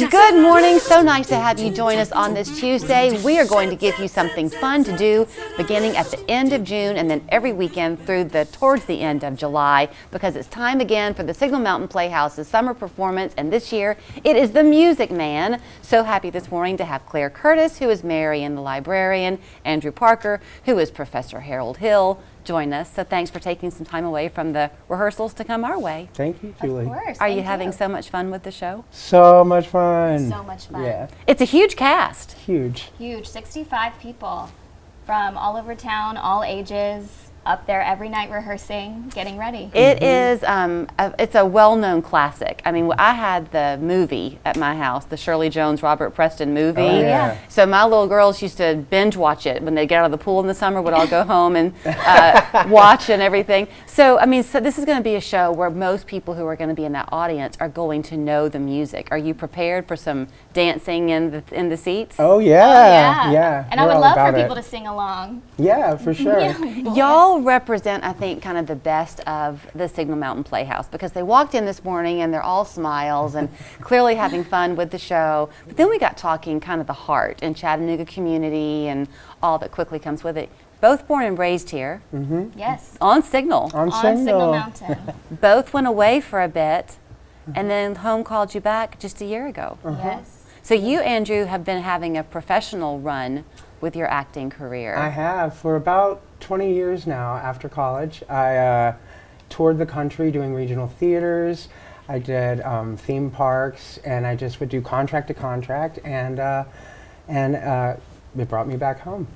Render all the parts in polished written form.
Good morning. So nice to have you join us on this Tuesday. We are going to give you something fun to do beginning at the end of June and then every weekend through towards the end of July, because it's time again for the Signal Mountain Playhouse's summer performance, and this year it is the Music Man. So happy this morning to have Claire Curtis, who is Marion the librarian, Andrew Parker, who is Professor Harold Hill, join us. So thanks for taking some time away from the rehearsals to come our way. Thank you, Julie. Of course. Are you having so much fun with the show? So much fun. So much fun. Yeah. It's a huge cast. Huge. Huge. 65 people from all over town, all ages, up there every night rehearsing, getting ready. It is, it's a well-known classic. I mean, I had the movie at my house, the Shirley Jones, Robert Preston movie. Oh, yeah. So my little girls used to binge watch it when they get out of the pool in the summer. Would all go home and watch and everything. So, I mean, so this is going to be a show where most people who are going to be in that audience are going to know the music. Are you prepared for some dancing in the seats? Oh, yeah. Oh, yeah. Yeah. And I would love for people to sing along. Yeah, for sure. Y'all represent, I think, kind of the best of the Signal Mountain Playhouse, because they walked in this morning and they're all smiles and clearly having fun with the show. But then we got talking kind of the heart and Chattanooga community and all that quickly comes with it. Both born and raised here. Mm-hmm. Yes. On Signal. On Signal Mountain. Both went away for a bit and then home called you back just a year ago. Yes. So you, Andrew, have been having a professional run with your acting career. I have for about 20 years now. After college, I toured the country doing regional theaters. I did theme parks, and I just would do contract to contract, and it brought me back home.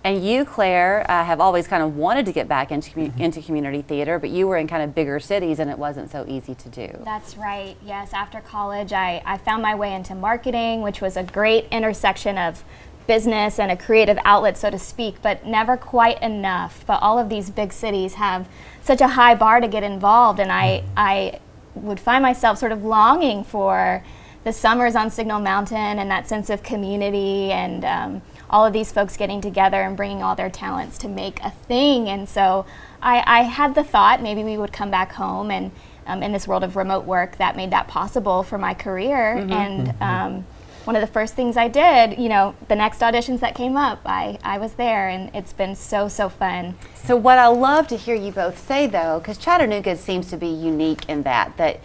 And you, Claire, have always kind of wanted to get back into community theater, but you were in kind of bigger cities and it wasn't so easy to do. That's right. Yes, after college, I found my way into marketing, which was a great intersection of business and a creative outlet, so to speak, but never quite enough. But all of these big cities have such a high bar to get involved, and I would find myself sort of longing for the summers on Signal Mountain and that sense of community and all of these folks getting together and bringing all their talents to make a thing. And so I had the thought maybe we would come back home, and in this world of remote work, that made that possible for my career. And one of the first things I did, you know, the next auditions that came up, I was there, and it's been so fun. So what I love to hear you both say, though, because Chattanooga seems to be unique in that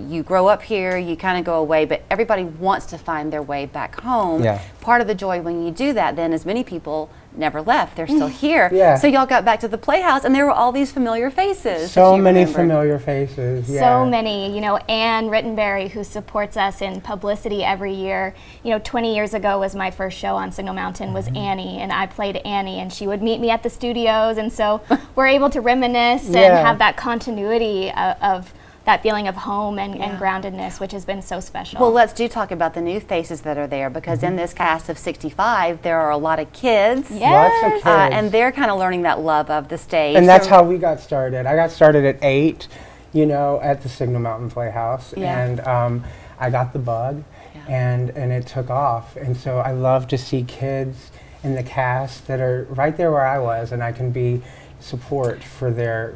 you grow up here, you kind of go away, but everybody wants to find their way back home. Yeah. Part of the joy when you do that then is many people never left, they're still here. Yeah. So y'all got back to the Playhouse and there were all these familiar faces. So many familiar faces. Yeah. So many, you know, Ann Rittenberry, who supports us in publicity every year. You know, 20 years ago was my first show on Signal Mountain, was Annie, and I played Annie, and she would meet me at the studios, and so we're able to reminisce and have that continuity of that feeling of home and groundedness, which has been so special. Well, let's talk about the new faces that are there, because in this cast of 65, there are a lot of kids. Yes. Lots of kids. And they're kind of learning that love of the stage. And that's how we got started. I got started at 8, you know, at the Signal Mountain Playhouse. Yeah. And I got the bug, and it took off. And so I love to see kids in the cast that are right there where I was, and I can be support for their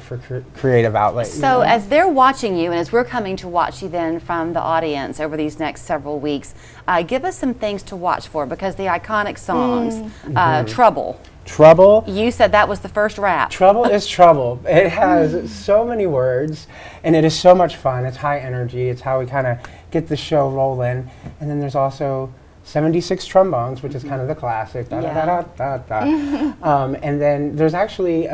creative outlet. So as they're watching you, and as we're coming to watch you then from the audience over these next several weeks, give us some things to watch for, because the iconic songs, Trouble. You said that was the first rap. Trouble is trouble. It has so many words, and it is so much fun. It's high energy. It's how we kind of get the show rolling. And then there's also 76 trombones, which is kind of the classic. Da, da, da, da, da, da. And then there's actually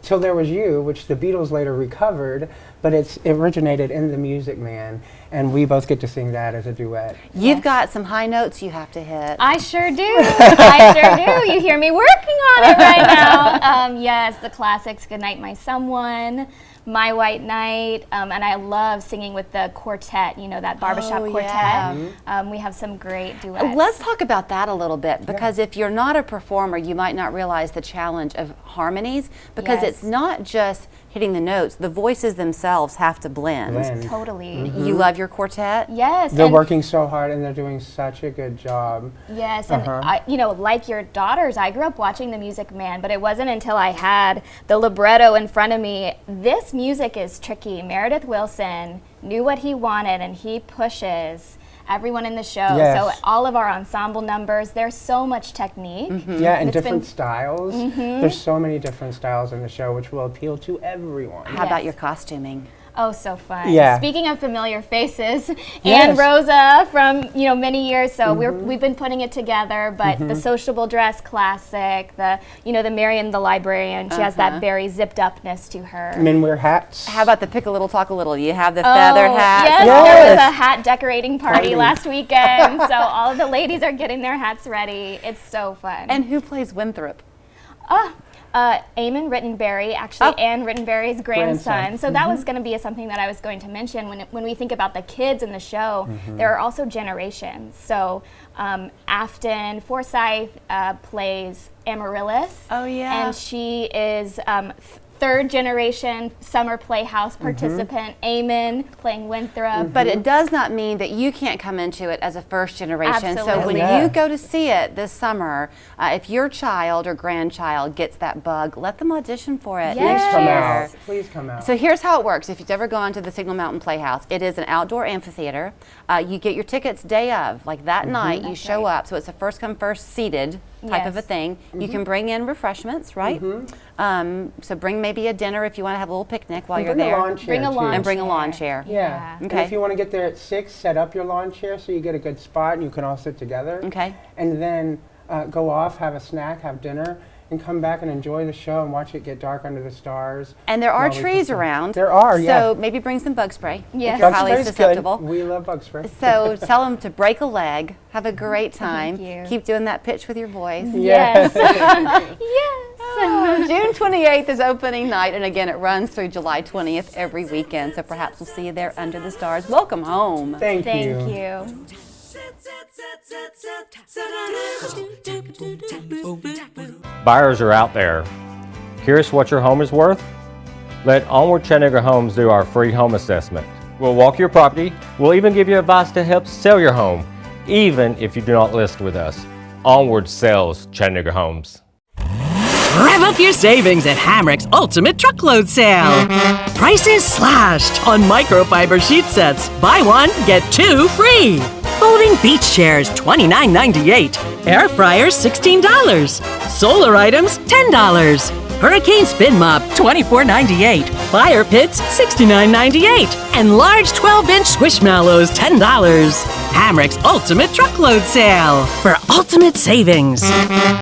Till There Was You, which the Beatles later recovered, but it originated in The Music Man, and we both get to sing that as a duet. You've got some high notes you have to hit. I sure do. I sure do. You hear me working on it right now. Yes, the classics, Goodnight My Someone, My White Knight, and I love singing with the quartet, you know, that barbershop quartet. Yeah. We have some great duets. Let's talk about that a little bit, because if you're not a performer, you might not realize the challenge of harmonies, because it's not just hitting the notes. The voices themselves have to blend. Totally. You love your quartet? Yes. They're and working so hard and they're doing such a good job. Yes, and like your daughters, I grew up watching The Music Man, but it wasn't until I had the libretto in front of me. This music is tricky. Meredith Willson knew what he wanted, and he pushes everyone in the show. Yes. So all of our ensemble numbers, there's so much technique. Yeah, and It's been- different styles. There's so many different styles in the show, which will appeal to everyone. How about Yes. your costuming? Oh, so fun. Yeah. Speaking of familiar faces, Yes. Ann Rosa from many years, so we've been putting it together, but the sociable dress classic, the Marion the librarian, she has that very zipped upness to her. Men wear hats. How about the pick a little, talk a little? You have the feather hat. Yes, Yes. there was a hat decorating party Party. last weekend, so all of the ladies are getting their hats ready. It's so fun. And who plays Winthrop? Eamon Rittenberry, actually Oh. Anne Rittenberry's grandson. Grandson. So that was going to be something that I was going to mention. When we think about the kids in the show, there are also generations. So Afton Forsyth plays Amaryllis. Oh, yeah. And she is third generation summer playhouse participant. Eamon playing Winthrop. But it does not mean that you can't come into it as a first generation. So when Absolutely. Yeah. you go to see it this summer, if your child or grandchild gets that bug, let them audition for it Yes. next Please come year. out. Please come out. So here's how it works. If you've ever gone to the Signal Mountain Playhouse, it is an outdoor amphitheater. You get your tickets day of, like that night. You show up. So it's a first come first seated type of a Yes. thing. You can bring in refreshments, right? So bring maybe a dinner if you want to have a little picnic while And you're bring there. a lawn chair Bring a too. lawn And bring a lawn chair. chair. Yeah. Yeah. Okay. And if you want to get there at 6, set up your lawn chair so you get a good spot and you can all sit together. Okay. And then go off, have a snack, have dinner, and come back and enjoy the show and watch it get dark under the stars. And there are while we trees perform. around. There are, yeah. So maybe bring some bug spray Yes. if you're Bug highly spray's good. susceptible. We love bug spray. So tell them to break a leg, have a great time, you. keep doing that pitch with your voice. Yes. yes. June 28th is opening night, and again, it runs through July 20th every weekend. So perhaps we'll see you there under the stars. Welcome home. Thank Thank you. Buyers are out there. Curious what your home is worth? Let Onward Chattanooga Homes do our free home assessment. We'll walk your property. We'll even give you advice to help sell your home, even if you do not list with us. Onward sells Chattanooga Homes. Rev up your savings at Hamrick's Ultimate Truckload Sale. Prices slashed on microfiber sheet sets. Buy one, get two free. Folding beach chairs, $29.98. Air fryers, $16. Solar items, $10. Hurricane spin mop, $24.98. Fire pits, $69.98. And large 12-inch Squishmallows, $10. Hamrick's Ultimate Truckload Sale for ultimate savings.